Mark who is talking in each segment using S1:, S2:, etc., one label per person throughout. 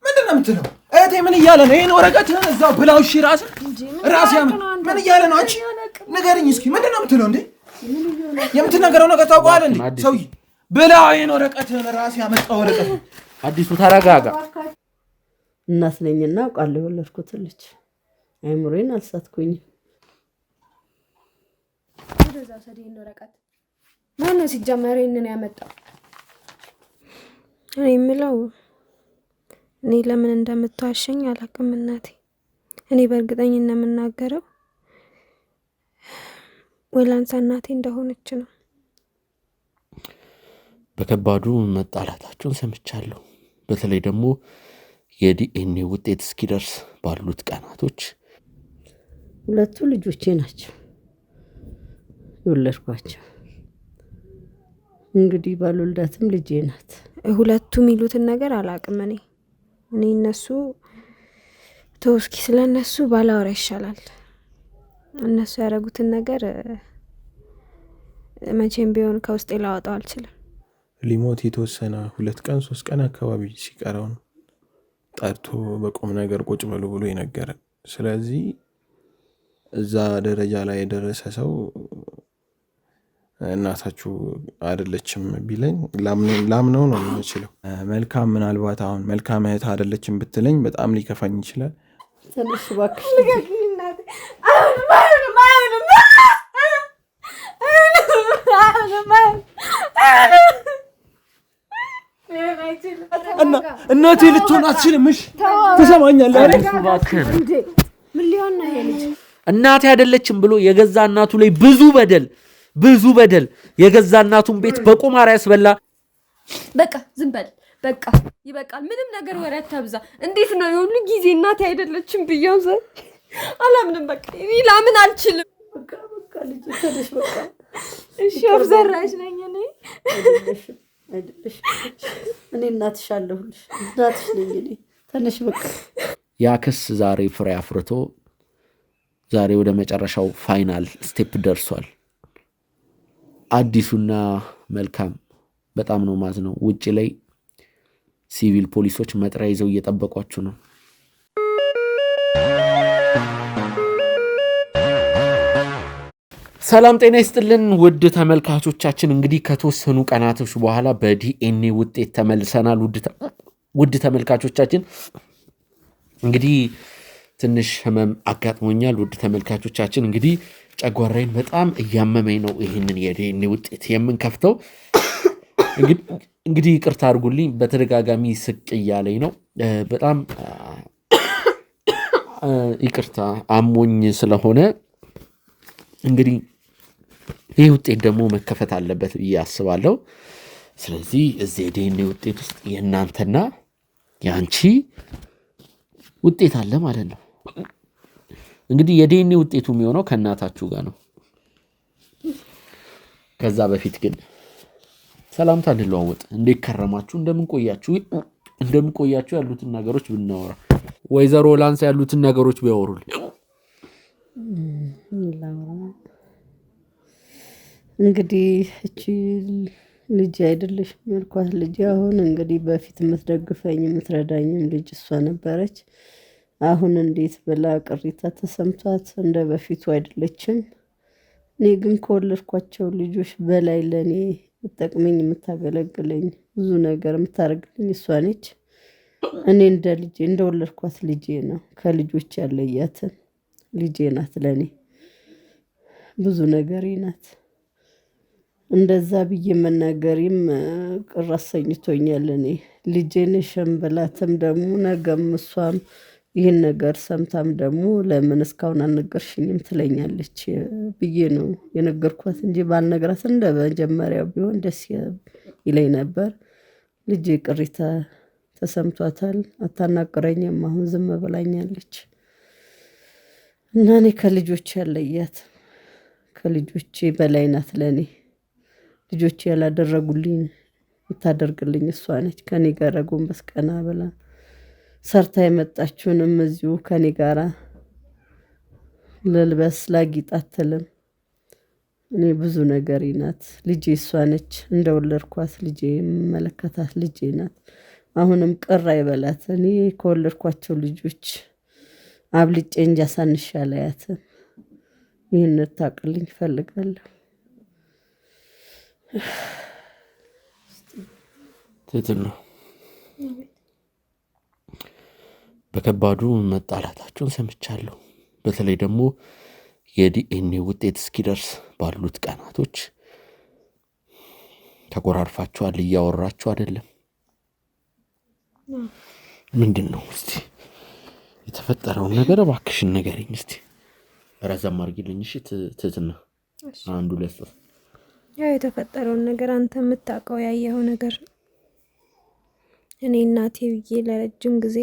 S1: ምንድነው የምትለው? እህቴ ምን እያለ ነው? ይሄን ወረቀትህን እዛው ብላው። እሺ ራስ ያም ምን እያለ ነው? አንቺ ንገሪኝ እስኪ ምንድነው የምትለው እንዴ? የምትነገረው ነገር ታውቀዋለህ እንዴ? ሰውዬ ብላው ይሄን ወረቀትህን ራስ ያመጣው ወረቀት።
S2: አዲሱ ተረጋጋ።
S3: እናት ነኝና አውቃለሁ የወለድኩት ልጅ አይምሮዬን አልሳትኩኝም።
S4: ወደዛ ሰደኝ ወረቀት ማነው ሲጀመር ይሄንን ያመጣው? እኔ የምለው እኔ ለምን እንደምትዋሸኝ አላውቅም እናቴ። እኔ በእርግጠኝነት የምናገረው ወላንሳ እናቴ እንደሆነች ነው።
S2: በከባዱ መጣላታቸውን ሰምቻለሁ። በተለይ ደግሞ የዲኤንኤ ውጤት እስኪደርስ ባሉት ቀናቶች
S3: ሁለቱ ልጆቼ ናቸው የወለድኳቸው። እንግዲህ ባልወልዳትም ልጄ ናት።
S4: ሁለቱ የሚሉትን ነገር አላውቅም። እኔ እነሱ ተወስኪ ስለነሱ ባላወራ ይሻላል። እነሱ ያደረጉትን ነገር መቼም ቢሆን ከውስጤ ላወጣው አልችልም።
S1: ሊሞት የተወሰነ 2 ቀን 3 ቀን አካባቢ ሲቀረው ነው ጠርቶ በቁም ነገር ቁጭ በሉ ብሎ ይነገራል። ስለዚህ እዛ ደረጃ ላይ የደረሰ ሰው እናታችሁ አይደለችም ቢለኝ ላምነው ነው የምችለው። መልካም ምናልባት አሁን መልካም እህት አይደለችም ብትለኝ በጣም ሊከፋኝ ይችላል።
S3: ትንሽ እባክሽ
S1: እናቴ ልትሆን አትችልም። እሺ ትሰማኛለህ አይደል?
S4: ምን ሊሆን ነው ይሄ ልጅ?
S2: እናቴ አይደለችም ብሎ የገዛ እናቱ ላይ ብዙ በደል የገዛ እናቱን ቤት በቁማር ያስበላ።
S4: በቃ ዝም በል በቃ ይበቃል። ምንም ነገር ወሬ አታብዛ። እንዴት ነው የሁሉ ጊዜ እናቴ አይደለችም ብያው ዘይ አላምንም። በቃ እኔ ላምን አልችልም።
S3: በቃ ልጅ ተደሽ በቃ
S4: እሺ አብዘራሽ ነኝ እኔ
S3: አይደለሽ። እኔ እናትሽ አለሁልሽ። እናትሽ ነኝ እኔ። ተነሽ በቃ።
S2: ያ ክስ ዛሬ ፍሬ አፍርቶ ዛሬ ወደ መጨረሻው ፋይናል ስቴፕ ደርሷል። አዲሱና መልካም በጣም ነው ማዝነው። ውጪ ላይ ሲቪል ፖሊሶች መጥሪያ ይዘው እየጠበቋችሁ ነው። ሰላም ጤና ይስጥልን ውድ ተመልካቾቻችን፣ እንግዲህ ከተወሰኑ ቀናቶች በኋላ በዲኤንኤ ውጤት ተመልሰናል። ውድ ተመልካቾቻችን እንግዲህ ትንሽ ህመም አጋጥሞኛል። ውድ ተመልካቾቻችን እንግዲህ ጨጓራዬን በጣም እያመመኝ ነው ይህንን የዲኤንኤ ውጤት የምንከፍተው። እንግዲህ ይቅርታ አድርጉልኝ፣ በተደጋጋሚ ስቅ እያለኝ ነው። በጣም ይቅርታ አሞኝ ስለሆነ እንግዲህ ይህ ውጤት ደግሞ መከፈት አለበት ብዬ አስባለሁ። ስለዚህ እዚህ የዲኤንኤ ውጤት ውስጥ የእናንተና የአንቺ ውጤት አለ ማለት ነው። እንግዲህ የዲኤንኤ ውጤቱ የሚሆነው ከእናታችሁ ጋር ነው። ከዛ በፊት ግን ሰላምታ እንለዋወጥ። እንዴት ከረማችሁ? እንደምን ቆያችሁ ያሉትን ነገሮች ብናወራ፣ ወይዘሮ ላንሳ ያሉትን ነገሮች ቢያወሩልኝ።
S3: እንግዲህ እቺ ልጅ አይደለሽ መልኳት ልጅ አሁን እንግዲህ በፊት የምትደግፈኝ የምትረዳኝም ልጅ እሷ ነበረች። አሁን እንዴት ብላ ቅሪታ ተሰምቷት እንደ በፊቱ አይደለችም። እኔ ግን ከወለድኳቸው ልጆች በላይ ለእኔ የምትጠቅመኝ የምታገለግለኝ ብዙ ነገር የምታደርግልኝ እሷ ነች። እኔ እንደ ልጄ እንደወለድኳት ልጄ ነው። ከልጆች ያለያትን ልጄ ናት። ለእኔ ብዙ ነገሬ ናት። እንደዛ ብዬ መናገሪም ቅር አሰኝቶኛል። እኔ ልጄን ሸምበላትም ደግሞ ነገም እሷም ይህን ነገር ሰምታም ደግሞ ለምን እስካሁን አልነገርሽኝም ትለኛለች ብዬ ነው የነገርኳት እንጂ ባልነግራት እንደ መጀመሪያው ቢሆን ደስ ይለኝ ነበር። ልጄ ቅሪታ ተሰምቷታል። አታናግረኝም። አሁን ዝም ብላኛለች እና እኔ ከልጆች ያለያት ከልጆቼ በላይ ናት ለእኔ። ልጆቼ ያላደረጉልኝ የምታደርግልኝ እሷ ነች። ከኔ ጋር ጎንበስ ቀና ብላ ሰርታ የመጣችውንም እዚሁ ከኔ ጋራ ልልበስ ላጊጥ አትልም። እኔ ብዙ ነገሬ ናት። ልጄ እሷ ነች። እንደወለድኳት ልጄ የምመለከታት ልጄ ናት። አሁንም ቅር አይበላት። እኔ ከወለድኳቸው ልጆች አብልጬ እንጂ አሳንሼ አላያትም። ይህን ታውቅልኝ እፈልጋለሁ።
S2: ትክክል ነው። በከባዱ መጣላታቸውን ሰምቻለሁ። በተለይ ደግሞ የዲኤንኤ ውጤት እስኪደርስ ባሉት ቀናቶች ተቆራርፋችኋል፣ እያወራችሁ አይደለም። ምንድን ነው እስቲ የተፈጠረውን ነገር እባክሽን ንገሪኝ እስቲ። ረዘም አድርጊልኝ እሺ ትዝና። አንዱ ለሶስት
S5: ያው የተፈጠረውን ነገር አንተ የምታውቀው ያየኸው ነገር ነው። እኔ እናቴ ብዬ ለረጅም ጊዜ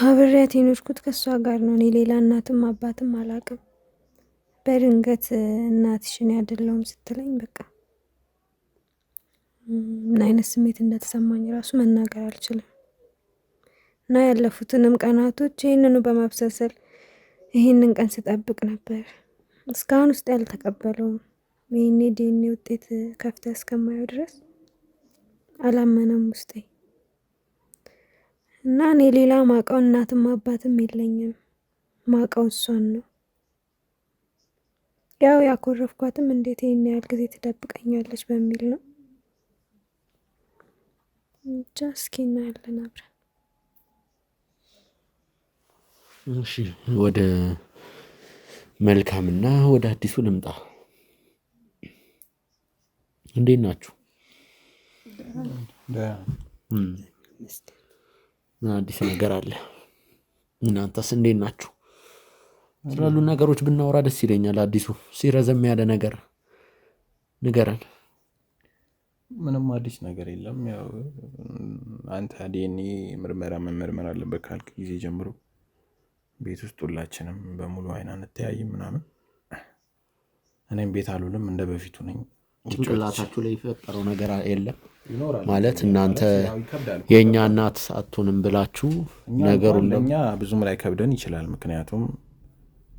S5: አብሬያት የኖርኩት ከእሷ ጋር ነው። እኔ ሌላ እናትም አባትም አላውቅም። በድንገት እናትሽን አይደለሁም ስትለኝ በቃ ምን አይነት ስሜት እንደተሰማኝ ራሱ መናገር አልችልም። እና ያለፉትንም ቀናቶች ይህንኑ በማብሰልሰል ይህንን ቀን ስጠብቅ ነበር። እስካሁን ውስጥ ያልተቀበለውም ይህኔ ዲኤንኤ ውጤት ከፍተህ እስከማየው ድረስ አላመነም ውስጤ። እና እኔ ሌላ ማውቀው እናትም አባትም የለኝም። ማውቀው እሷን ነው። ያው ያኮረፍኳትም እንዴት ይህን ያህል ጊዜ ትደብቀኛለች በሚል ነው። ብቻ እስኪ እናያለን አብረን።
S2: እሺ ወደ መልካምና ወደ አዲሱ ልምጣ። እንዴት ናችሁ? አዲስ ነገር አለ? እናንተስ እንዴት ናችሁ? ስላሉ ነገሮች ብናወራ ደስ ይለኛል። አዲሱ ሲረዘም ያለ ነገር ንገረን።
S1: ምንም አዲስ ነገር የለም። ያው አንተ ዲኤንኤ ምርመራ መመርመር አለበት ካልክ ጊዜ ጀምሮ ቤት ውስጥ ሁላችንም በሙሉ አይን አንተያይም ምናምን። እኔም ቤት አልውልም፣ እንደ በፊቱ ነኝ።
S2: ጭንቅላታችሁ ላይ የፈጠረው ነገር የለም ማለት እናንተ የእኛ እናት አትሆንም ብላችሁ ነገሩን
S1: ለእኛ ብዙም ላይ ከብደን ይችላል። ምክንያቱም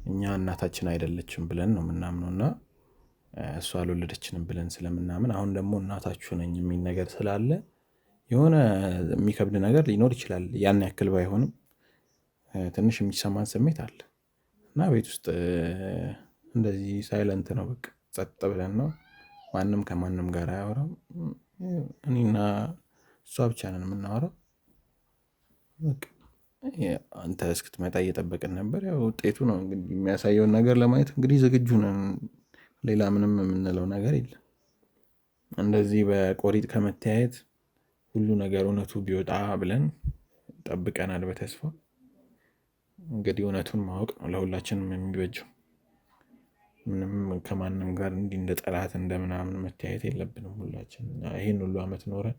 S1: እኛ እናታችን አይደለችም ብለን ነው የምናምነው እና እሷ አልወለደችንም ብለን ስለምናምን፣ አሁን ደግሞ እናታችሁ ነኝ የሚል ነገር ስላለ የሆነ የሚከብድ ነገር ሊኖር ይችላል። ያን ያክል ባይሆንም ትንሽ የሚሰማን ስሜት አለ እና ቤት ውስጥ እንደዚህ ሳይለንት ነው፣ በቃ ጸጥ ብለን ነው። ማንም ከማንም ጋር አያወራም። እኔና እሷ ብቻ ነን የምናወራው። አንተ እስክትመጣ እየጠበቅን ነበር። ያው ውጤቱ ነው እንግዲህ የሚያሳየውን ነገር ለማየት እንግዲህ ዝግጁ ነን። ሌላ ምንም የምንለው ነገር የለም። እንደዚህ በቆሪጥ ከመተያየት ሁሉ ነገር እውነቱ ቢወጣ ብለን ጠብቀናል በተስፋ። እንግዲህ እውነቱን ማወቅ ነው ለሁላችንም የሚበጀው። ምንም ከማንም ጋር እንዲህ እንደ ጠላት እንደምናምን መተያየት የለብንም። ሁላችን ይህን ሁሉ አመት ኖረን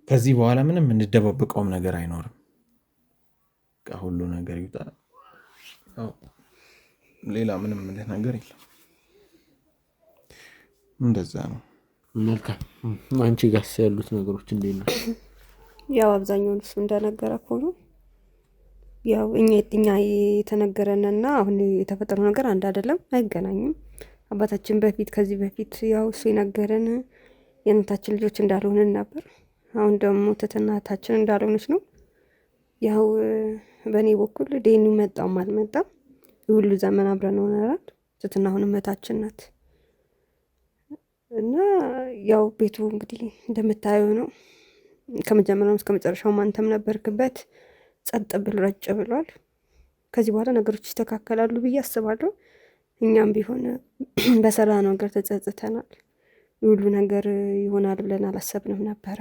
S1: ከዚህ በኋላ ምንም እንደደባበቀውም ነገር አይኖርም። ሁሉ ነገር ይውጣ። ሌላ ምንም ምልህ ነገር የለም። እንደዛ ነው።
S2: መልካም። አንቺ ጋርስ ያሉት ነገሮች እንዴት ነው?
S5: ያው አብዛኛውን እሱ እንደነገረ ሆኖ ያው እኛ የተነገረንና አሁን የተፈጠረው ነገር አንድ አይደለም፣ አይገናኝም። አባታችን ከዚህ በፊት ያው እሱ የነገረን የእናታችን ልጆች እንዳልሆንን ነበር። አሁን ደግሞ እናታችን እንዳልሆነች ነው። ያው በእኔ በኩል ዲኤንኤው መጣም አልመጣም የሁሉ ዘመን አብረን ሆነናል። ትትና አሁን እህታችን ናት እና ያው ቤቱ እንግዲህ እንደምታየው ነው። ከመጀመሪያው እስከ መጨረሻው አንተም ነበርክበት። ጸጥ ብሎ ረጭ ብሏል። ከዚህ በኋላ ነገሮች ይስተካከላሉ ብዬ አስባለሁ። እኛም ቢሆን በሰራ ነገር ተጸጽተናል። ሁሉ ነገር ይሆናል ብለን አላሰብንም ነበረ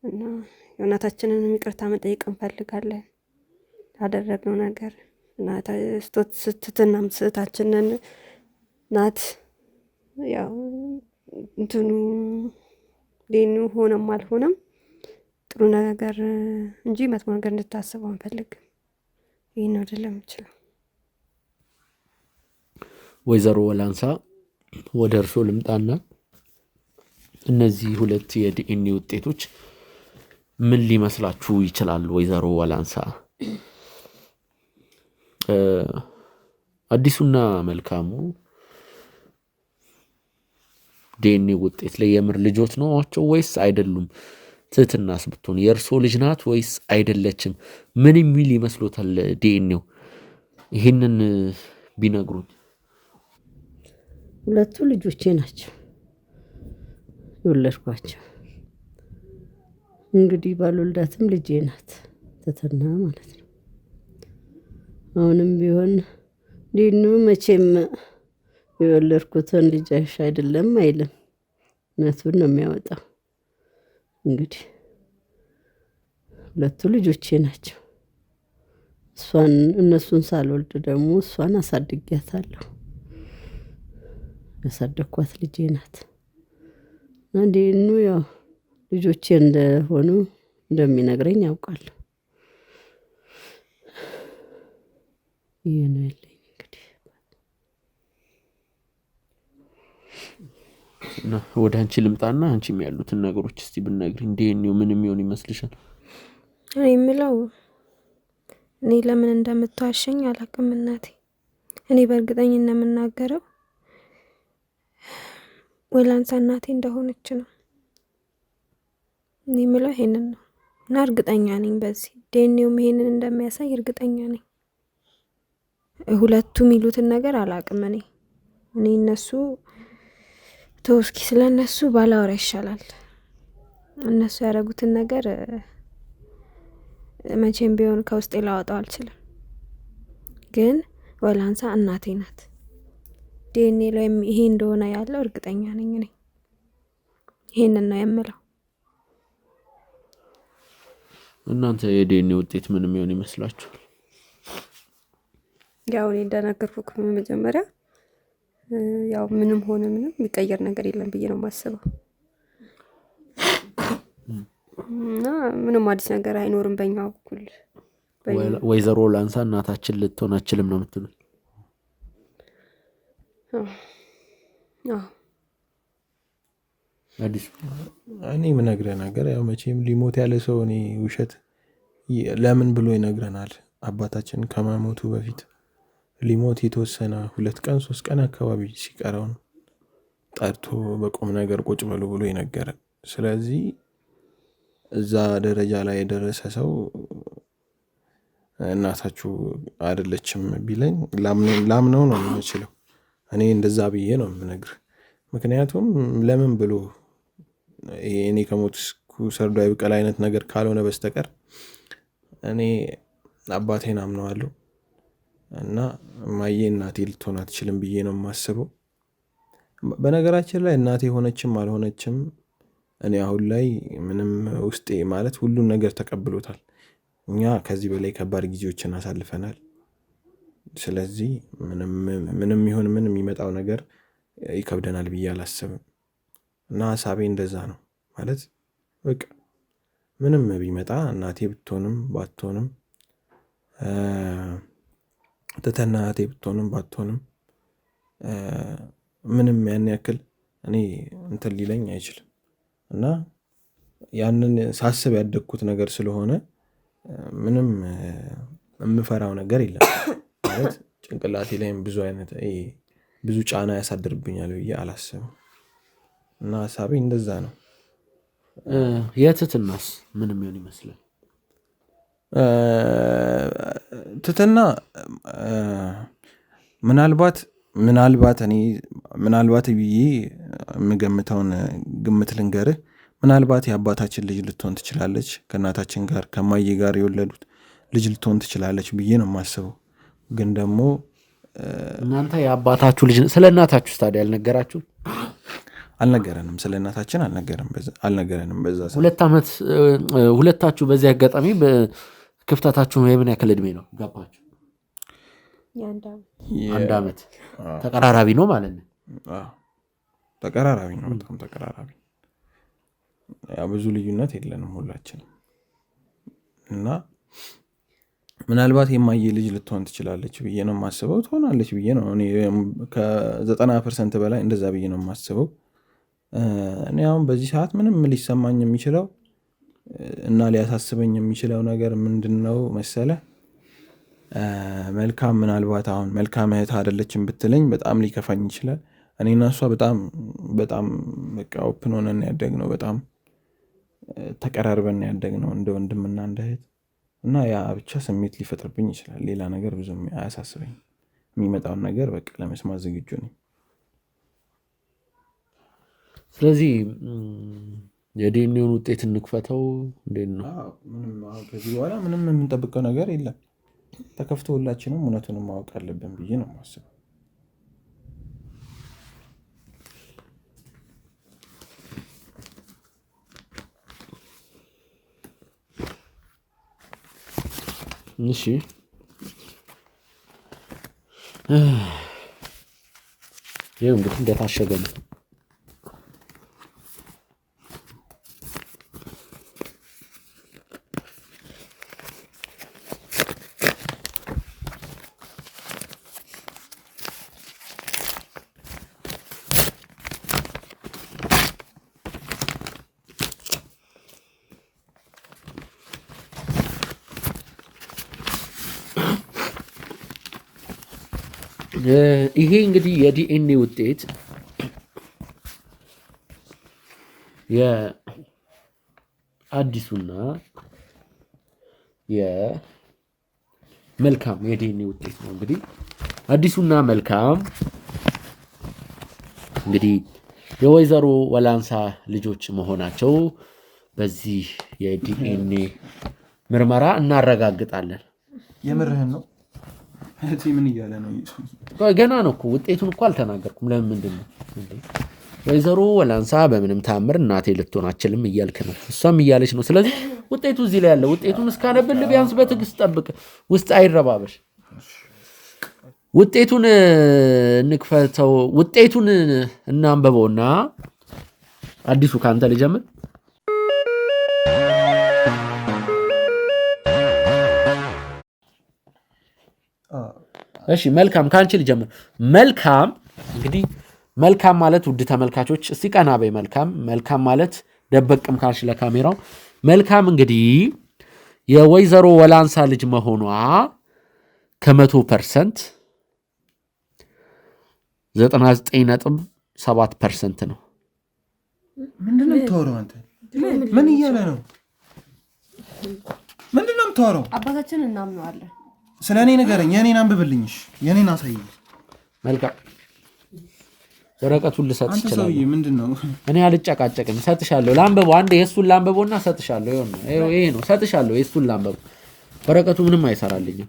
S5: እና እናታችንን ይቅርታ መጠየቅ እንፈልጋለን ያደረግነው ነገር። ስትትናም ስህታችንን ናት። ያው እንትኑ ዲኤንኤው ሆነም አልሆነም ጥሩ ነገር እንጂ መጥፎ ነገር እንድታስበው አንፈልግም። ይህን ነው አይደለም የምችለው።
S2: ወይዘሮ ወላንሳ ወደ እርሶ ልምጣና እነዚህ ሁለት የዲኤንኤ ውጤቶች ምን ሊመስላችሁ ይችላል? ወይዘሮ ወላንሳ፣ አዲሱና መልካሙ ዲኤንኤ ውጤት ላይ የምር ልጆት ናቸው ወይስ አይደሉም? ትህትናስ ብትሆን የእርሶ ልጅ ናት ወይስ አይደለችም? ምን የሚል ይመስሎታል ዲኤንኤው? ይህንን ቢነግሩን።
S3: ሁለቱ ልጆቼ ናቸው የወለድኳቸው። እንግዲህ ባልወልዳትም ልጄ ናት ትህትና ማለት ነው። አሁንም ቢሆን ዲኤንኤው መቼም የወለድኩትን ልጅሽ አይደለም አይልም፣ እውነቱን ነው የሚያወጣው። እንግዲህ ሁለቱ ልጆቼ ናቸው። እነሱን ሳልወልድ ደግሞ እሷን አሳድጊያታለሁ። ያሳደግኳት ልጄ ናት። እና ዲኤንኤው ያው ልጆቼ እንደሆኑ እንደሚነግረኝ ያውቃለሁ። ይሄ ነው ያለኝ እንግዲህ።
S2: እና ወደ አንቺ ልምጣና አንቺም ያሉትን ነገሮች እስቲ ብትነግሪኝ። ዲኤንኤው ምን የሚሆን ይመስልሻል?
S5: እኔ የምለው እኔ ለምን እንደምትዋሸኝ አላውቅም እናቴ። እኔ በእርግጠኝነት የምናገረው ወላንሳ እናቴ እንደሆነች ነው። እኔ የምለው ይሄንን ነው እና እርግጠኛ ነኝ በዚህ ዲኤንኤውም ይሄንን እንደሚያሳይ እርግጠኛ ነኝ። ሁለቱ የሚሉትን ነገር አላውቅም። እኔ እነሱ ተወስኪ ስለ እነሱ ባላወራ ይሻላል። እነሱ ያደረጉትን ነገር መቼም ቢሆን ከውስጤ ላወጣው አልችልም። ግን ወላንሳ እናቴ ናት። ዲኤንኤ ላይ ይሄ እንደሆነ ያለው እርግጠኛ ነኝ እኔ። ይሄንን ነው የምለው።
S2: እናንተ የዲኤንኤ ውጤት ምን የሚሆን ይመስላችኋል?
S5: ያው እኔ እንደነገርኩህ መጀመሪያ ያው ምንም ሆነ ምንም የሚቀየር ነገር የለም ብዬ ነው የማስበው። እና ምንም አዲስ ነገር አይኖርም በእኛ በኩል።
S2: ወይዘሮ ላንሳ እናታችን ልትሆን አችልም ነው የምትሉት?
S1: አዲስ እኔ የምነግርህ ነገር ያው መቼም ሊሞት ያለ ሰው እኔ ውሸት ለምን ብሎ ይነግረናል? አባታችን ከመሞቱ በፊት ሊሞት የተወሰነ 2 ቀን 3 ቀን አካባቢ ሲቀረው ነው ጠርቶ በቁም ነገር ቁጭ በሉ ብሎ ይነገራል። ስለዚህ እዛ ደረጃ ላይ የደረሰ ሰው እናታችሁ አይደለችም ቢለኝ ላምነው ነው የምችለው። እኔ እንደዛ ብዬ ነው የምነግር። ምክንያቱም ለምን ብሎ እኔ ከሞትኩ ሰርዶ አይብቀል አይነት ነገር ካልሆነ በስተቀር እኔ አባቴን አምነዋለሁ እና ማዬ እናቴ ልትሆን አትችልም ብዬ ነው የማስበው። በነገራችን ላይ እናቴ ሆነችም አልሆነችም እኔ አሁን ላይ ምንም ውስጤ ማለት ሁሉን ነገር ተቀብሎታል። እኛ ከዚህ በላይ ከባድ ጊዜዎችን አሳልፈናል። ስለዚህ ምንም ይሁን ምንም የሚመጣው ነገር ይከብደናል ብዬ አላስብም። እና ሀሳቤ እንደዛ ነው ማለት በቃ ምንም ቢመጣ እናቴ ብትሆንም ባትሆንም ትተና እናቴ ብትሆንም ባትሆንም ምንም ያን ያክል እኔ እንትን ሊለኝ አይችልም። እና ያንን ሳስብ ያደግኩት ነገር ስለሆነ ምንም የምፈራው ነገር የለም ማለት ጭንቅላቴ ላይም ብዙ ጫና ያሳድርብኛል ብዬ አላስብም። እና ሀሳቤ እንደዛ ነው።
S2: የትትናስ ምን የሚሆን ይመስላል?
S1: ትትና ምናልባት ብዬ የምገምተውን ግምት ልንገርህ። ምናልባት የአባታችን ልጅ ልትሆን ትችላለች። ከእናታችን ጋር ከማዬ ጋር የወለዱት ልጅ ልትሆን ትችላለች ብዬ ነው የማስበው። ግን ደግሞ
S2: እናንተ የአባታችሁ ልጅ ስለ እናታችሁ ታዲያ አልነገራችሁ?
S1: አልነገረንም። ስለ እናታችን አልነገረንም። በዛ
S2: 2 ዓመት ሁለታችሁ በዚህ አጋጣሚ ክፍተታችሁ የምን ያክል እድሜ ነው ገባችሁ? 1 ዓመት ተቀራራቢ ነው ማለት ነው።
S1: ተቀራራቢ ነው፣ በጣም ተቀራራቢ። ያው ብዙ ልዩነት የለንም ሁላችንም። እና ምናልባት የማዬ ልጅ ልትሆን ትችላለች ብዬ ነው የማስበው። ትሆናለች ብዬ ነው እኔ ከ90% በላይ እንደዛ ብዬ ነው የማስበው። እኔ አሁን በዚህ ሰዓት ምንም ሊሰማኝ የሚችለው እና ሊያሳስበኝ የሚችለው ነገር ምንድነው መሰለ? መልካም ምናልባት አሁን መልካም እህት አይደለችም ብትለኝ በጣም ሊከፋኝ ይችላል። እኔና እሷ በጣም በቃ ኦፕን ሆነን ያደግነው በጣም ተቀራርበን ያደግነው እንደ ወንድምና እንደ እህት እና ያ ብቻ ስሜት ሊፈጥርብኝ ይችላል። ሌላ ነገር ብዙም አያሳስበኝ። የሚመጣውን ነገር በቃ ለመስማት ዝግጁ ነኝ።
S2: ስለዚህ የዲኤንኤውን ውጤት እንክፈተው። እንዴት ነው?
S1: ከዚህ በኋላ ምንም የምንጠብቀው ነገር የለም። ተከፍቶ ሁላችንም እውነቱንም ማወቅ አለብን ብዬ ነው የማስበው።
S2: እሺ ይሄው እንግዲህ እንደታሸገ ነው። ይሄ እንግዲህ የዲኤንኤ ውጤት የአዲሱና የመልካም የዲኤንኤ ውጤት ነው። እንግዲህ አዲሱና መልካም እንግዲህ የወይዘሮ ወላንሳ ልጆች መሆናቸው በዚህ የዲኤንኤ ምርመራ እናረጋግጣለን።
S1: የምርህን ነው? ምን እያለ ነው?
S2: ገና ነው እኮ ውጤቱን እኮ አልተናገርኩም። ለምን ምንድን ነው ወይዘሮ ወላንሳ በምንም ታምር እናቴ ልትሆን አችልም እያልክ ነው፣ እሷም እያለች ነው። ስለዚህ ውጤቱ እዚህ ላይ ያለ ውጤቱን እስካነብል ቢያንስ በትዕግስት ጠብቅ፣ ውስጥ አይረባበሽ። ውጤቱን እንክፈተው፣ ውጤቱን እናንበበውና አዲሱ ካንተ ልጀምር። እሺ መልካም ካንቺ ልጀምር። መልካም እንግዲህ መልካም ማለት ውድ ተመልካቾች እስቲ ቀና በይ። መልካም ማለት ደበቅም ካልሽ ለካሜራው መልካም እንግዲህ የወይዘሮ ወላንሳ ልጅ መሆኗ ከ100% 99.7% ነው።
S1: ምንድነው የምታወራው አንተ? ምን እያለ ነው? ምንድነው የምታወራው?
S4: አባታችን እናምነዋለን።
S1: ስለኔ ንገረኝ። የኔን አንብብልኝሽ፣ የኔን አሳይኝ። መልካም
S2: ወረቀቱን ልሰጥ
S1: ይችላል። አንተ ሰውዬ ምንድነው?
S2: እኔ አልጨቃጨቅም፣ ሰጥሻለሁ። ላንበበው አንዴ፣ የሱን ላንበበውና ሰጥሻለሁ። ይሄ ነው ሰጥሻለሁ። የሱን ላንበበው። ወረቀቱ ምንም አይሰራልኝም።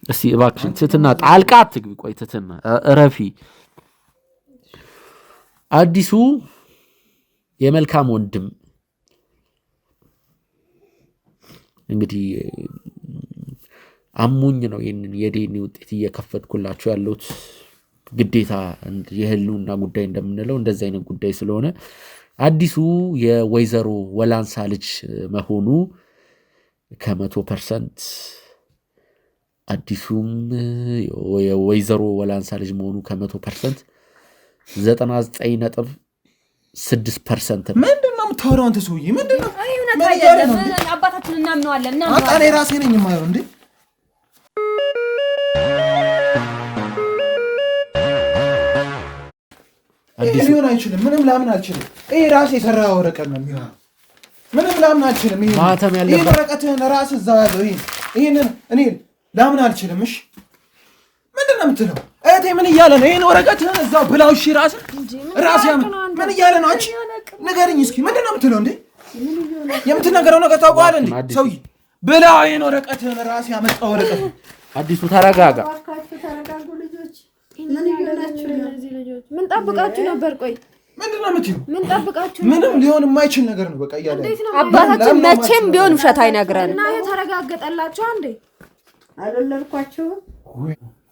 S2: እስቲ እባክሽን ትትና ጣልቃ አትግቢ። ቆይ ትትና እረፊ። አዲሱ የመልካም ወንድም እንግዲህ አሙኝ ነው ይሄንን የዲኤንኤ ውጤት እየከፈትኩላችሁ ያለሁት ግዴታ የህልውና ጉዳይ እንደምንለው እንደዚህ አይነት ጉዳይ ስለሆነ አዲሱ የወይዘሮ ወላንሳ ልጅ መሆኑ ከ100% አዲሱም የወይዘሮ ወላንሳ ልጅ መሆኑ ከ100% 99.6% ነው።
S1: ምንድነው የምታወራው አንተ ሰውዬ? ምንድነው?
S4: አባታችን እናምነዋለን።
S1: እኔ ራሴ ነኝ የማየው እንዴ? ሊሆን አይችልም። ምንም ላምን አልችልም። ይሄ ራሴ የሰራ ወረቀት ነው የሚሆነው። ምንም ላምን አልችልም። ይሄ ወረቀትህን ራስህ እዛው ያዘው። ይሄንን እኔ ላምን አልችልም። እሺ ምንድን ነው የምትለው? እህቴ ምን እያለ ነው? ይሄን ወረቀትህን እዛው ብላው። እሺ ራስህ ምን እያለ ነው? አንቺ ንገረኝ እስኪ ምንድን ነው የምትለው እንዴ? የምትናገረው ነገር ታውቀዋለህ እንዴ? ሰውዬ ብላው ይሄን ወረቀትህን ራስህ ያመጣው ወረቀት።
S2: አዲሱ ተረጋጋ።
S4: ምን ጠብቃችሁ ነበር? ቆይ
S1: ምንድነው የምትይው?
S4: ምን ጠብቃችሁ?
S1: ምንም ሊሆን የማይችል ነገር ነው በቃ እያለ
S4: አባታችን መቼም ቢሆን ውሸት አይነግረንም።
S5: እና ይሄ ተረጋገጠላችሁ አንዴ አይደለልኳችሁ?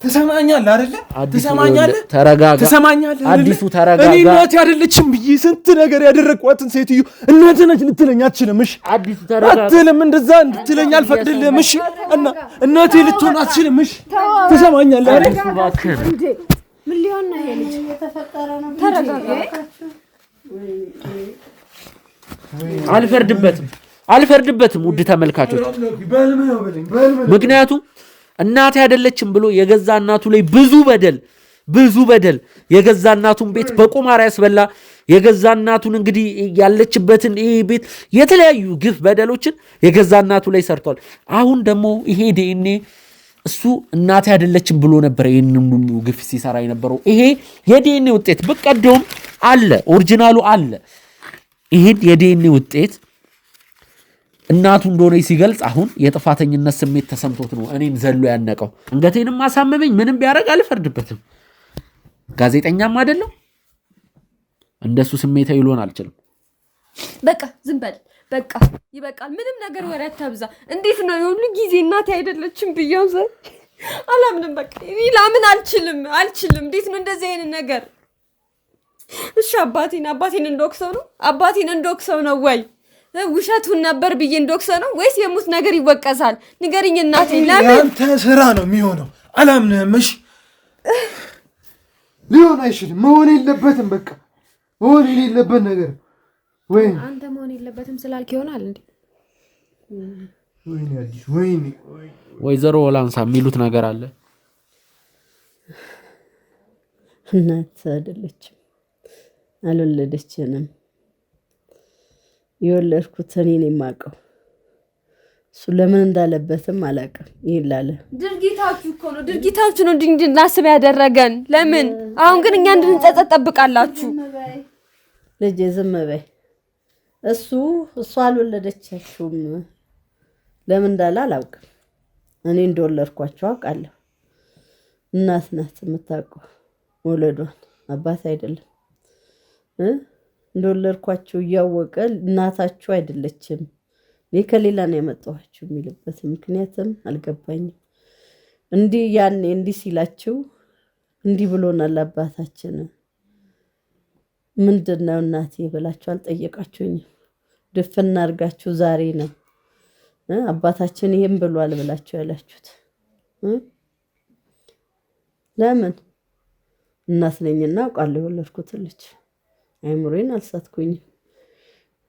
S1: ትሰማኛለህ አይደለ? ትሰማኛለህ?
S2: ተረጋጋ።
S1: ትሰማኛለህ?
S2: አዲሱ ተረጋጋ።
S1: እኔ እናቴ አይደለችም ብዬ ስንት ነገር ያደረግኳትን ሴትዮ እናቴ ነች ልትለኝ አትችልም። እሺ
S2: አዲሱ ተረጋጋ።
S1: አትልም፣ እንደዛ እንድትለኝ አልፈቅድልህም። እሺ እና እናቴ ልትሆን አትችልም። እሺ ትሰማኛለህ አይደል?
S2: እባክህ
S5: እንዴ ምን ሊሆን ነው? ይሄ ልጅ እየተፈጠረ ነው።
S4: ተረጋጋ።
S2: አልፈርድበትም ውድ ተመልካቾች፣ ምክንያቱም እናቴ አይደለችም ብሎ የገዛ እናቱ ላይ ብዙ በደል የገዛ እናቱን ቤት በቁማር ያስበላ የገዛ እናቱን እንግዲህ ያለችበትን ይሄ ቤት የተለያዩ ግፍ በደሎችን የገዛ እናቱ ላይ ሰርቷል። አሁን ደግሞ ይሄ ዲኤንኤ እሱ እናቴ አይደለችም ብሎ ነበር ይሄንን ሁሉ ግፍ ሲሰራ የነበረው። ይሄ የዲኤንኤ ውጤት በቀደም አለ፣ ኦሪጂናሉ አለ። ይሄን የዲኤንኤ ውጤት እናቱ እንደሆነ ሲገልጽ አሁን የጥፋተኝነት ስሜት ተሰምቶት ነው እኔን ዘሎ ያነቀው። አንገቴንም አሳመመኝ። ምንም ቢያደርግ አልፈርድበትም። ጋዜጠኛም አይደለም። እንደሱ ስሜታዊ ሊሆን አልችልም።
S4: በቃ ዝም በል፣ በቃ ይበቃል። ምንም ነገር ወሬ አታብዛ። እንዴት ነው የሁሉ ጊዜ እናቴ አይደለችም ብያው ዘ አላምንም። በቃ እኔ ላምን አልችልም። እንዴት ነው እንደዚህ አይነት ነገር? እሺ አባቴን እንደወቅሰው ነው ወይ ውሸቱን ነበር ብዬ እንደወቅሰው ነው ወይስ የሙት ነገር ይወቀሳል? ንገሪኝ እናቴ። ለምን
S1: ያንተ ስራ ነው የሚሆነው? አላምንም። እሺ ሊሆን አይችልም። መሆን የለበትም። በቃ መሆን የሌለበት ነገር ወይ
S6: አንተ መሆን የለበትም ስላልክ ይሆናል እንዴ?
S1: ወይኔ
S2: ወይዘሮ ወላንሳ የሚሉት ነገር አለ።
S3: እናት አይደለችም፣ አልወለደችንም። የወለድኩት እኔ ነኝ የማውቀው። እሱ ለምን እንዳለበትም አላውቅም። ይላል
S4: ድርጊታችሁ እኮ ነው፣ ድርጊታችሁ ነው እንድናስብ ያደረገን። ለምን አሁን ግን እኛ እንድንጸጸት ጠብቃላችሁ?
S3: ልጄ ዝም በይ። እሱ አልወለደቻችሁም ለምን እንዳለ አላውቅም። እኔ እንደወለድኳቸው አውቃለሁ። እናት ናት የምታውቀው መውለዷን፣ አባት አይደለም። እንደወለድኳቸው እያወቀ እናታችሁ አይደለችም እኔ ከሌላ ነው ያመጣኋችሁ የሚልበት ምክንያትም አልገባኝም። እንዲህ ያኔ እንዲህ ሲላችሁ እንዲህ ብሎናል አባታችን ምንድነው እናቴ ብላችሁ አልጠየቃችሁኝም። ድፍና አድርጋችሁ ዛሬ ነው አባታችን ይሄን ብሏል ብላችሁ ያላችሁት። ለምን? እናት ነኝና አውቃለሁ የወለድኩት ልጅ። አይምሮዬን አልሳትኩኝም።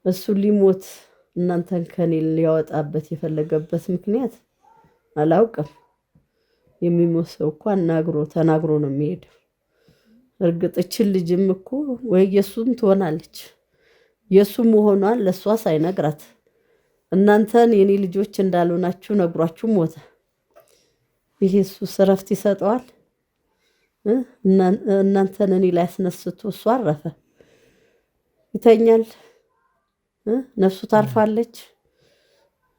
S3: እሱ ሊሞት እናንተን ከኔ ሊያወጣበት የፈለገበት ምክንያት አላውቅም። የሚሞት ሰው እኮ ተናግሮ ነው የሚሄደው። እርግጥ እችን ልጅም እኮ ወይ የሱም ትሆናለች። የሱ መሆኗን ለሷ ሳይነግራት እናንተን የኔ ልጆች እንዳልሆናችሁ ነግሯችሁ ሞተ። ይሄ እሱ እረፍት ይሰጠዋል? እናንተን እኔ ላይ አስነስቶ እሱ አረፈ። ይተኛል፣ ነፍሱ ታርፋለች።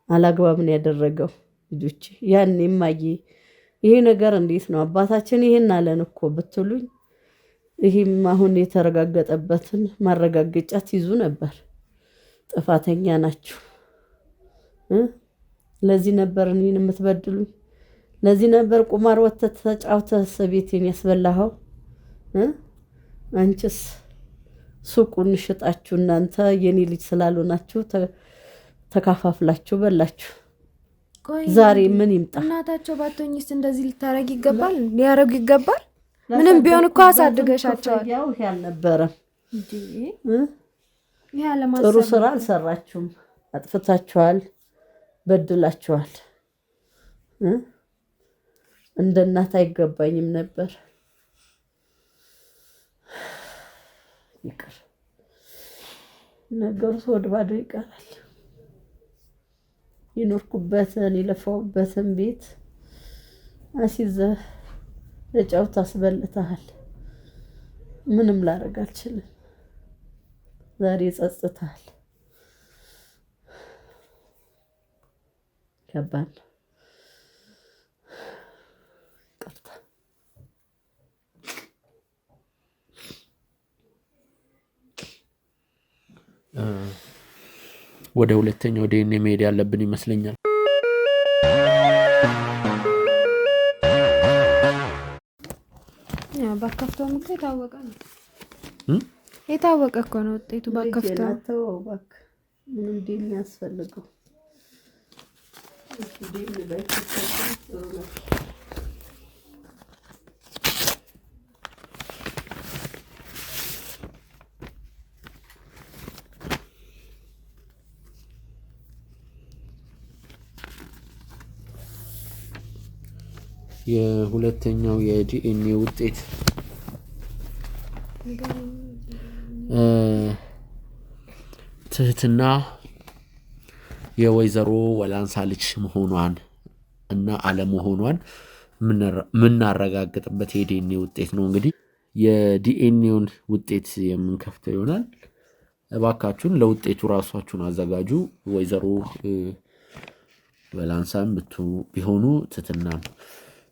S3: አላግባብ ነው ያደረገው። ልጆች ያኔ ማዬ ይሄ ነገር እንዴት ነው አባታችን ይሄን አለን እኮ ብትሉኝ ይሄም አሁን የተረጋገጠበትን ማረጋገጫ ትይዙ ነበር። ጥፋተኛ ናችሁ። ለዚህ ነበር እኔን የምትበድሉኝ። ለዚህ ነበር ቁማር ወተት ተጫውተህ ቤቴን ያስበላኸው። አንቺስ ሱቁን ሽጣችሁ እናንተ የኔ ልጅ ስላልሆናችሁ ተካፋፍላችሁ በላችሁ። ዛሬ ምን ይምጣ?
S6: እናታቸው ባትሆኝስ እንደዚህ ልታረግ ይገባል? ሊያረጉ ይገባል? ምንም ቢሆን እኮ አሳድገሻቸዋል።
S3: ያው ይሄ አልነበረም። ጥሩ ስራ አልሰራችሁም። አጥፍታችኋል፣ በድላችኋል። እንደ እናት አይገባኝም ነበር። ይቅር፣ ነገሩ ወደ ባዶ ይቀራል። የኖርኩበትን የለፋሁበትን ቤት አሲዘህ ለጫው ታስበልተሃል። ምንም ላደርግ አልችልም። ዛሬ ጸጽተሃል። ከባድ ቀርታ
S2: ወደ ሁለተኛው ዲኤንኤ መሄድ ያለብን ይመስለኛል።
S6: ባከፍተው ምክር የታወቀ ነው። የታወቀ እኮ ነው ውጤቱ። ባከፍተው
S3: ምንም ዲኤንኤ ያስፈልገው ዲኤንኤ ባይከፈተው
S2: የሁለተኛው የዲኤንኤ ውጤት ትህትና የወይዘሮ ወላንሳ ልጅ መሆኗን እና አለመሆኗን የምናረጋግጥበት የዲኤንኤ ውጤት ነው። እንግዲህ የዲኤንኤውን ውጤት የምንከፍተው ይሆናል። እባካችሁን ለውጤቱ ራሳችሁን አዘጋጁ። ወይዘሮ ወላንሳም ቢሆኑ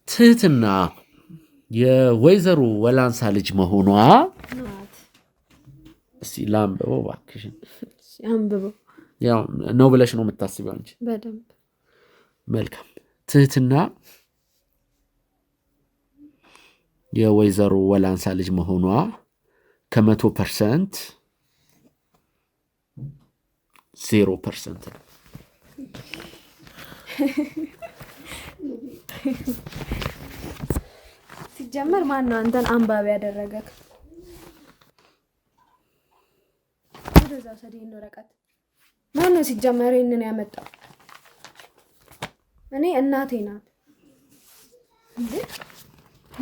S2: ትህትና የወይዘሮ ወላንሳ ልጅ መሆኗ እስቲ ላንብበው እባክሽን።
S6: አንብበው
S2: ያው ነው ብለሽ ነው የምታስቢው አንቺ?
S6: በደንብ
S2: መልካም። ትህትና የወይዘሮ ወላንሳ ልጅ መሆኗ 100% 0% ነው።
S6: ሲጀመር ማን ነው አንተን አንባቢ ያደረገክ? ወደዛ ሰዲን ወረቀት ማን ነው ሲጀመር ይሄንን ያመጣው? እኔ እናቴ ናት እንዴ? ሆ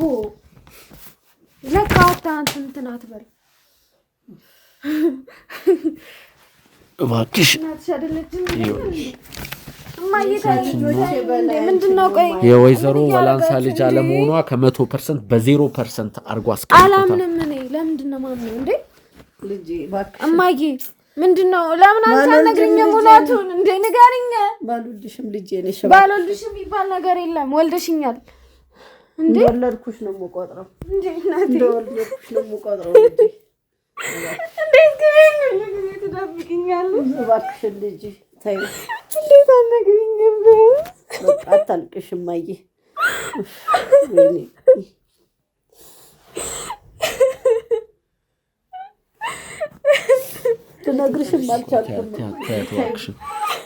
S6: ለካታ እንትን አትበል
S2: እባክሽ።
S6: እናትሽ አይደለችም ምንድነው? ቆይ
S2: የወይዘሮ ወላንሳ ልጅ አለመሆኗ 100% በ0% አድርጎ አስቀምጦታል።
S6: አላምንም እኔ። ለምንድነው ማምነው እንዴ?
S3: ልጄ እባክሽ
S6: እማዬ ምንድነው? ለምን አንተ አትነግሪኝም? እውነቱን እንዴ ንገሪኝ።
S3: ባልወልድሽም ልጄ ነሽ።
S6: ባልወልድሽም የሚባል ነገር የለም። ወልደሽኛል እንዴ?
S3: እንደወለድኩሽ ነው የምቆጥረው።
S6: እንዴ እናቴ
S3: እንደወለድኩሽ ነው የምቆጥረው ልጄ።
S6: እንዴት ግሬን ለምን ትደብቂኛለሽ?
S3: እባክሽ ልጄ ተይ።
S6: እንዴት አትነግሪኝም?
S3: በቃ አታልቅሽ እማዬ። ወይኔ ትነግርሽም አልቻልኩም።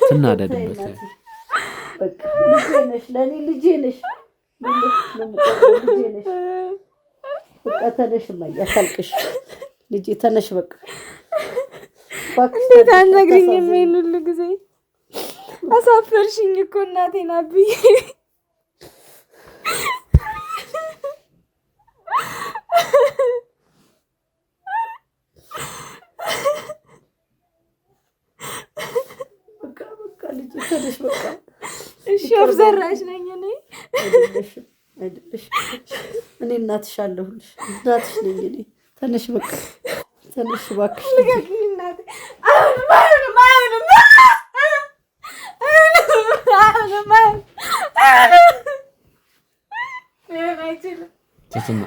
S2: ትናደድበት።
S3: በቃ ልጄ ነሽ፣ ለእኔ ልጄ ነሽ። ልጄ ነሽ። በቃ ተነሽ እማዬ፣ አታልቅሽ ልጄ ተነሽ። በቃ
S6: እንዴት አትነግሪኝም? ይሄን ሁሉ ጊዜ አሳፈርሽኝ እኮ እናቴን አብዬ።
S3: ተነሽ በቃ።
S6: እሺ አብዘራሽ ነኝ እኔ
S3: አይደለሽም። እኔ እናትሽ አለሁልሽ። እናትሽ ነኝ እኔ። ተነሽ በቃ ተነሽ እባክሽ።
S6: ልቀቂኝ እናቴ።
S2: ትህትና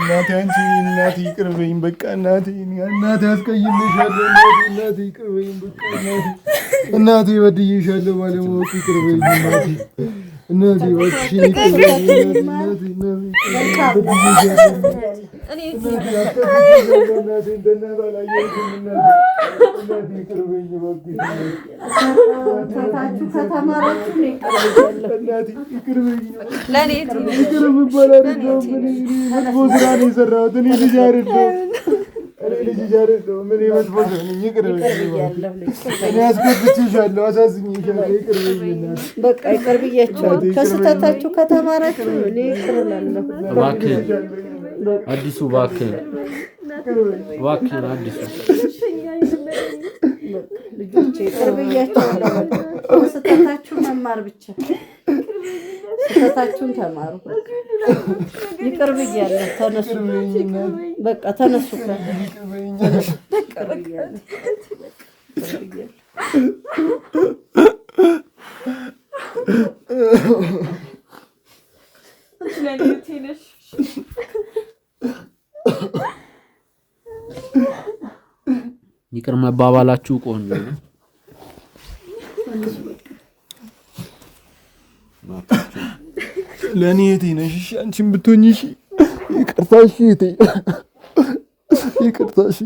S1: እናቴ አንቺ እናቴ ይቅር በይኝ በቃ እናቴ አስቀይሜሻለሁ። እናቴ ይቅር በይኝ በቃ እናቴ በድዬሻለሁ። ባለማወቅ ይቅር በይኝ እናቴ እባክሽ ይቅር በይኝ መጥፎ ስራ ነው የሰራሁት። እኔ ልጅ አይደለሁም። ምን መጥፎ ስራ ነኝ? ይቅር በይኝ። እኔ አስገብቼሻለሁ፣ አሳዝኜሻለሁ። ይቅር በይኝ።
S3: በቃ ይቅር ብያቸዋለሁ። ከስህተታችሁ ከተማራችሁ እኔ ይቅር እላለሁ።
S2: እባክህን አዲሱ እባክህን አዲሱ
S3: ልጆቼ ይቅር ብያቸዋለሁ። ከስህተታችሁ መማር ብቻ ስህተታችሁን ተማሩ። ይቅር ብያለሁ። ተነሱ በቃ ተነሱ።
S2: ይቅር መባባላችሁ ቆንጆ ነው።
S1: ለእኔ እህቴ ነሽ። እሺ አንቺም ብትሆኚ እሺ። ይቅርታ እሺ እህቴ፣ ይቅርታ እሺ።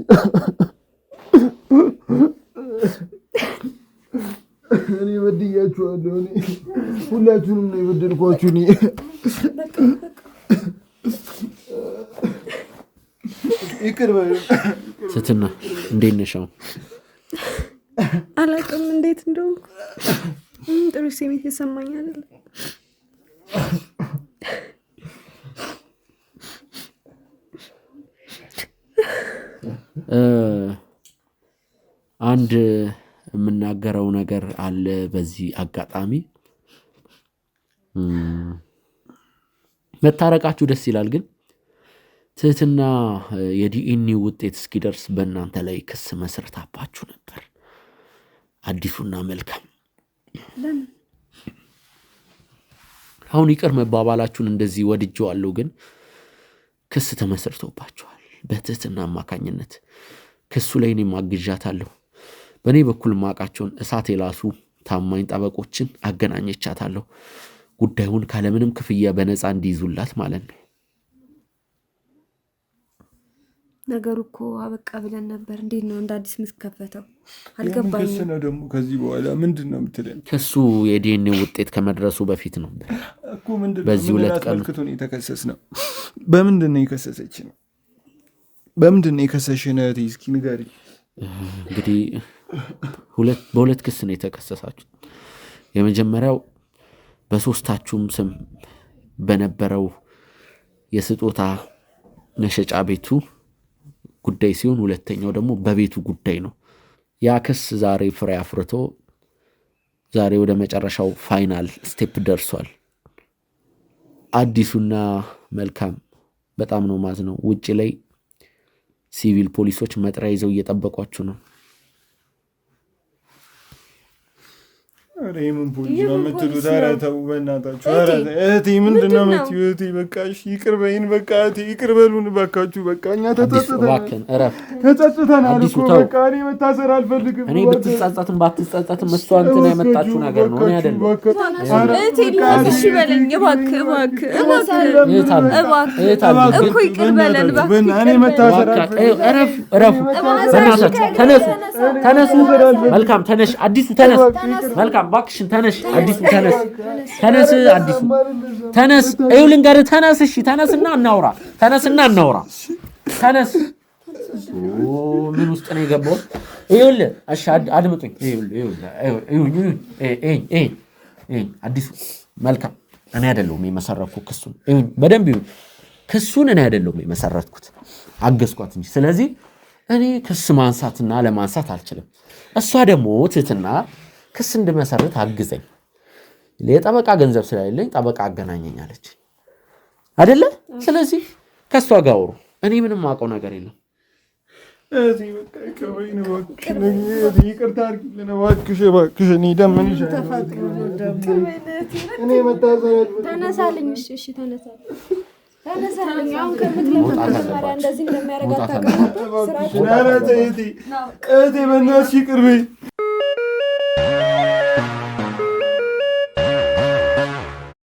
S1: እኔ በድያችኋለሁ። ሁላችሁንም ነው የበደልኳችሁ እኔ ይቅር በሉ።
S2: ትህትና እንዴት ነሽ?
S5: አላውቅም እንዴት እንደሆንኩ ጥሩ ስሜት የተሰማኝ አይደለም።
S2: አንድ የምናገረው ነገር አለ በዚህ አጋጣሚ። መታረቃችሁ ደስ ይላል፣ ግን ትህትና የዲኤንኤ ውጤት እስኪደርስ በእናንተ ላይ ክስ መስርታባችሁ ነበር። አዲሱና መልካም አሁን ይቅር መባባላችሁን እንደዚህ ወድጄዋለሁ፣ ግን ክስ ተመስርቶባችኋል። በትህትና አማካኝነት ክሱ ላይ እኔም አግዣታለሁ። በእኔ በኩል ማቃቸውን እሳት የላሱ ታማኝ ጠበቆችን አገናኘቻታለሁ። ጉዳዩን ካለምንም ክፍያ በነፃ እንዲይዙላት ማለት ነው።
S5: ነገሩ እኮ አበቃ ብለን ነበር። እንዴት ነው እንደ አዲስ የምትከፈተው? አልገባኝም።
S1: ክስ ነው ደግሞ ከዚህ በኋላ ምንድን ነው የምትለን?
S2: ክሱ የዲኤንኤ ውጤት ከመድረሱ በፊት ነው
S1: እኮ። ምንድን
S2: በዚህ
S1: ነው
S2: ሁለት ቀን
S1: ነው የተከሰስ ነው? በምንድን ነው የከሰሰች ነው? በምንድን ነው የከሰሽን? እስኪ ንገሪኝ።
S2: እንግዲህ በሁለት ክስ ነው የተከሰሳችሁ። የመጀመሪያው በሶስታችሁም ስም በነበረው የስጦታ መሸጫ ቤቱ ጉዳይ ሲሆን፣ ሁለተኛው ደግሞ በቤቱ ጉዳይ ነው። ያ ክስ ዛሬ ፍሬ አፍርቶ ዛሬ ወደ መጨረሻው ፋይናል ስቴፕ ደርሷል። አዲሱና መልካም በጣም ነው ማዝነው። ውጭ ላይ ሲቪል ፖሊሶች መጥሪያ ይዘው እየጠበቋችሁ ነው።
S1: ኧረ የምን ፖሊስ ነው የምትሉት? ኧረ ተው በእናታችሁ። ኧረ እህቴ ምንድን ነው የምትይው? እህቴ በቃ እሺ ይቅር በይን። በቃ እህቴ ይቅር በሉን እባካችሁ። በቃ እኛ ተጸጽተናል እኮ በቃ እኔ መታሰር አልፈልግም።
S2: እኔ ብትጸጸትም ባትጸጸትም እሷ እንትን ያመጣችሁ ነገር ነው። እኔ አይደለም።
S4: እህቴ እሺ በለኝ እባክህ እባክህ እኮ ይቅር በለን እባክህ።
S1: እኔ መታሰር አልፈልግም።
S2: እረፉ በእናታችሁ። ተነሱ። መልካም ተነሽ። አዲሱ ተነስ። መልካም እባክሽን ተነሽ። አዲሱ ተነስ። አዲሱ ተነስ። ይኸው ልንገርህ ተነስ። እሺ ተነስና እናውራ። ተነስ። ምን ውስጥ ነው የገባው? ይኸውልህ እሺ አድምጡኝ። አዲሱ መልካም እኔ አይደለሁም የመሰረትኩት ክሱን። በደንብ ይሁን። ክሱን እኔ አይደለሁም የመሰረትኩት፣ አገዝኳት እንጂ። ስለዚህ እኔ ክስ ማንሳትና ለማንሳት አልችልም። እሷ ደግሞ ትህትና ክስ እንድመሰርት አግዘኝ፣ የጠበቃ ገንዘብ ስለሌለኝ ጠበቃ አገናኘኛለች አይደለ? ስለዚህ ከሷ ጋር አውሩ። እኔ ምንም አውቀው ነገር የለም።
S1: ይቅርታ አድርጊልን እባክሽ። እኔ ደምንሽ እኔ
S6: ተነሳልኝ። እሺ ተነሳልኝ። አሁን ከምትለፈት እንደዚህ እንደሚያደርጋት ታውቃለህ።
S1: እህቴ በእናትሽ ይቅር በይ።